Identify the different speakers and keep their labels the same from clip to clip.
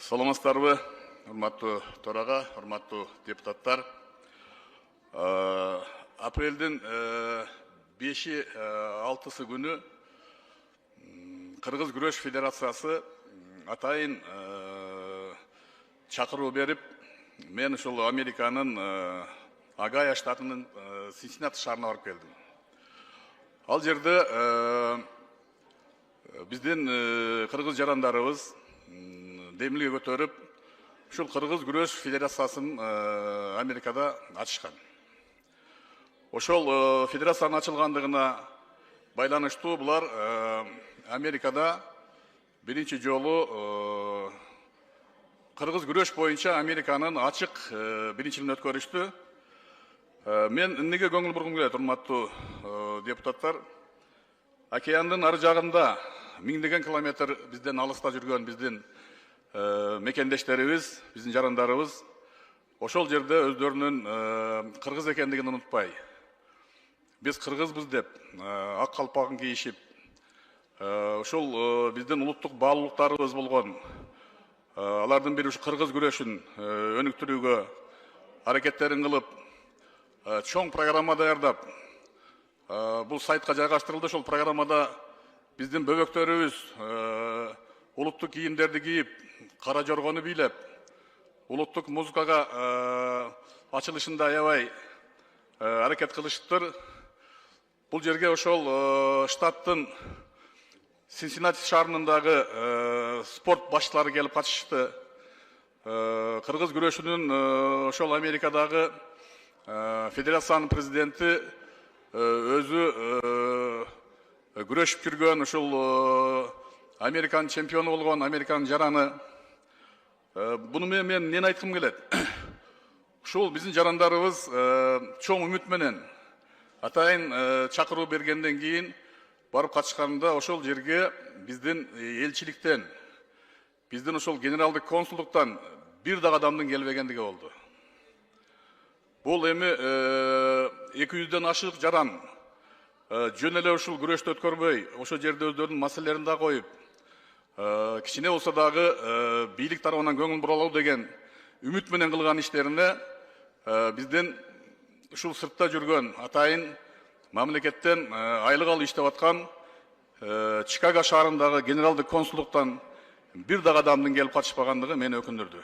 Speaker 1: Саламатсыздарбы, урматтуу төрага, урматтуу депутаттар. Апрелдин 5-6 күнү Кыргыз күрөш федерациясы атайын чакыруу берип, мен ушул Американын Огайо штатынын Синсиннати шаарына барып келдим. Ал жерде биздин кыргыз жарандарыбыз демилге көтөрүп, ушул Кыргыз күрөш федерациясын Америкада ачышкан. Ошол федерациянын ачылгандыгына байланыштуу булар Америкада биринчи жолу Кыргыз күрөш боюнча Американын ачык биринчилигин өткөрүштү. Мен эмнеге көңүл бургум келет, урматтуу депутаттар? Океандын ары жагында миңдеген километр бизден алыста жүргөн биздин мекендештерибиз, биздин жарандарыбыз ошол жерде өздөрүнүн кыргыз экендигин унутпай, биз кыргызбыз деп ак калпагын кийишип, ошол биздин улуттук баалуулуктарыбыз болгон алардын бири ушу кыргыз күрөшүн өнүктүрүүгө аракеттерин кылып, чоң программа даярдап, бул сайтка жайгаштырылды. Ошол программада биздин бөбөктөрүбүз улуттук кийимдерди кийип, кара жоргону бийлеп, улуттук музыкага ачылышында аябай аракет кылышыптыр. Бул жерге ошол штаттын Синсиннати шаарындагы спорт башчылары келип катышты. Кыргыз күрөшүнүн ошол Америкадагы федерациянын президенти өзү күрөшүп жүргөн, ушул Американын чемпиону болгон Американын жараны. Буну мен эмнени айткым келет? Ушул биздин жарандарыбыз чоң үмүт менен атайын чакыруу бергенден кийин барып катышканда ошол жерге биздин элчиликтен, биздин ошол генералдык консулдуктан бир дагы адамдын келбегендиги болду. Бул эми 200ден ашык жаран жөн эле ушул күрөштү өткөрбөй, ошол жерде өздөрүнүн маселелерин да коюп, кичине болсо дагы бийлик тарабынан көңүл буралуу деген үмүт менен кылган иштерине биздин ушул сыртта жүргөн атайын мамлекеттен айлык алып иштеп аткан Чикаго шаарындагы генералдык консулдуктан бир дагы адамдын келип катышпагандыгы мени өкүндүрдү.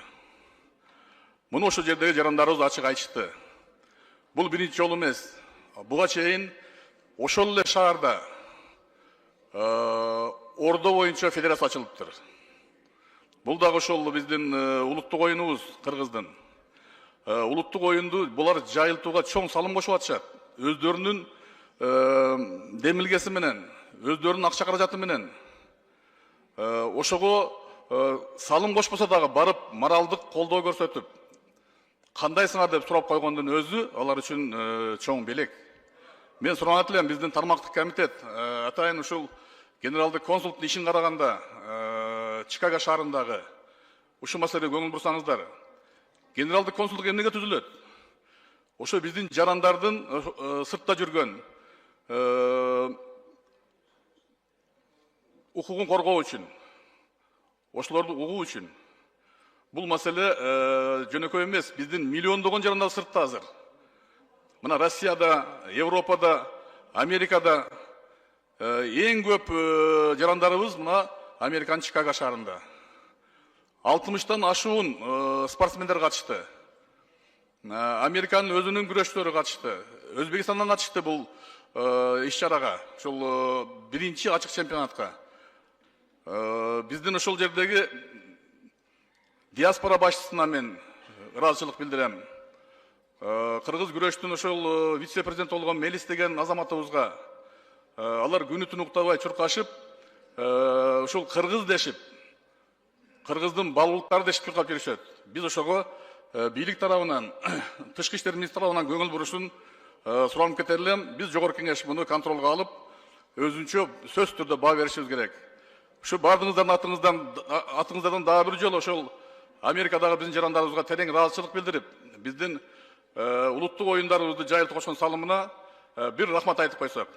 Speaker 1: Муну ошол жердеги жарандарыбыз ачык айтышты. Бул биринчи жолу эмес. Буга чейин ошол эле шаарда ордо боюнча федерация ачылыптыр. Бул дагы ошол биздин улуттук оюнубуз, кыргыздын. Улуттук оюнду булар жайылтууга чоң салым кошуп атышат. Өздөрүнүн демилгеси менен, өздөрүнүн акча каражаты менен. Ошого салым кошпосо дагы барып моралдык колдоо көрсөтүп, кандайсыңар деп сурап койгондун өзү алар үчүн чоң белек. Мен суранат элем, биздин тармактык комитет атайын ушул генералдык консулдуктун ишин караганда Чикаго шаарындагы ушул маселеге көңүл бурсаңыздар. Генералдык консулдук эмнеге түзүлөт? Ошо биздин жарандардын сыртта жүргөн укугун коргоо үчүн, ошолорду угуу үчүн. Бул маселе жөнөкөй эмес, биздин миллиондогон жарандар сыртта азыр. Мына Россияда, Европада, Америкада эң көп жарандарыбыз мына Американын Чикаго шаарында. 60тан ашуун спортсмендер катышты. Американын өзүнүн күрөшчүлөрү катышты. Өзбекстандан катышты бул иш-чарага, ошол биринчи ачык чемпионатка. Биздин ошол жердеги диаспора башчысына мен ыраазычылык билдирем. Кыргыз күрөштүн ошол вице-президент болгон Мелис деген азаматыбызга алар күнү түнү уктабай чуркашып, ушул кыргыз дешип, кыргыздын баалуулуктары дешип чуркап жүрүшөт. Биз ошого бийлик тарабынан, тышкы иштер министри тарабынан көңүл бурушун суранып кетер элем. Биз жогорку кеңеш муну контролго алып, өзүнчө сөзсүз түрдө баа беришибиз керек. Ушу бардыгыңыздардын атыңыздардан дагы бир жолу ошол Америкадагы биздин жарандарыбызга терең ыраазычылык билдирип, биздин улуттук оюндарыбызды жайылтып кошкон салымына бир рахмат айтып койсок.